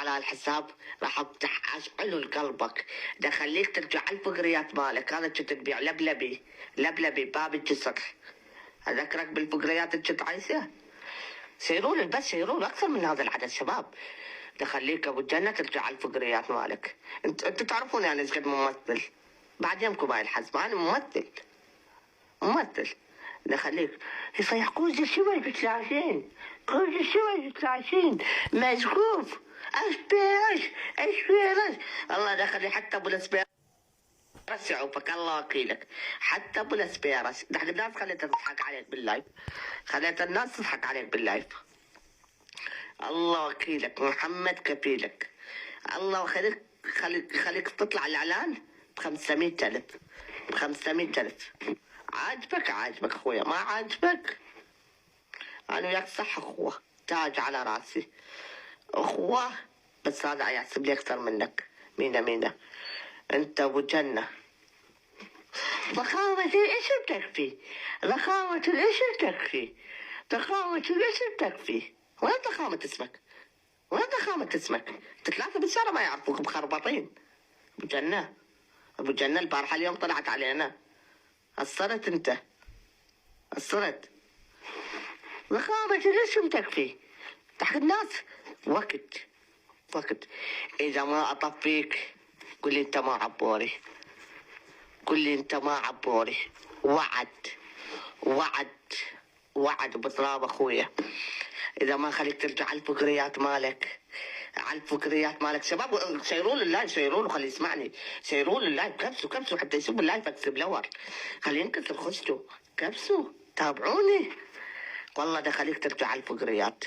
على الحساب راح افتح اشعل لقلبك، ده اخليك ترجع الفقريات مالك. انا كنت تبيع لبلبي باب الجسر، اذكرك بالفقريات اللي كنت عايزها. سيرون بس سيرون اكثر من هذا العدد شباب، ده خليك ابو الجنه ترجع الفقريات مالك. انتوا تعرفوني انا ايش قد ممثل، بعد يومكم هاي الحزمه انا ممثل. ده خليك يصيح كوز شوي بتلاشين، كوز شوي بتلاشين مزقوف ايش بيرش. الله ده خلي حتى ابو الاسبيرس يعوفك، الله وكيلك. حتى ابو الاسبيرس ده الناس خليتها تضحك عليك باللايف، خليت الناس تضحك عليك باللايف. الله وكيلك، محمد كفيلك. الله خليك تطلع الاعلان ب500,000 ب500,000. عاجبك اخويا، ما عاجبك انا وياك صح اخوه، تاج على راسي اخوه، بس هذا يحسب لي اكثر منك. مينا انت ابو جنه. ضخامة الاسم تكفي، ضخامة الاسم تكفي، ضخامة الاسم تكفي. وين ضخامة اسمك؟ وين ضخامة اسمك؟ انت ثلاثة بالشارع ما يعرفوك مخربطين. ابو جنة البارحة اليوم طلعت علينا، قصرت انت، قصرت. ضخامة الاسم تكفي، تحت الناس وقت. اذا ما اطفيك قل لي انت ما عبوري، قل لي انت ما عبوري. وعد بتراب اخويا، اذا ما خليك ترجع على الفقريات مالك. شباب شيرون اللايف، شيرون وخلي يسمعني، شيرون اللايف، كبسوا حتى يسب اللايف اكسب لور، خلي ينكسر خشتوا كبسوا تابعوني. والله ده خليك ترجع على الفقريات.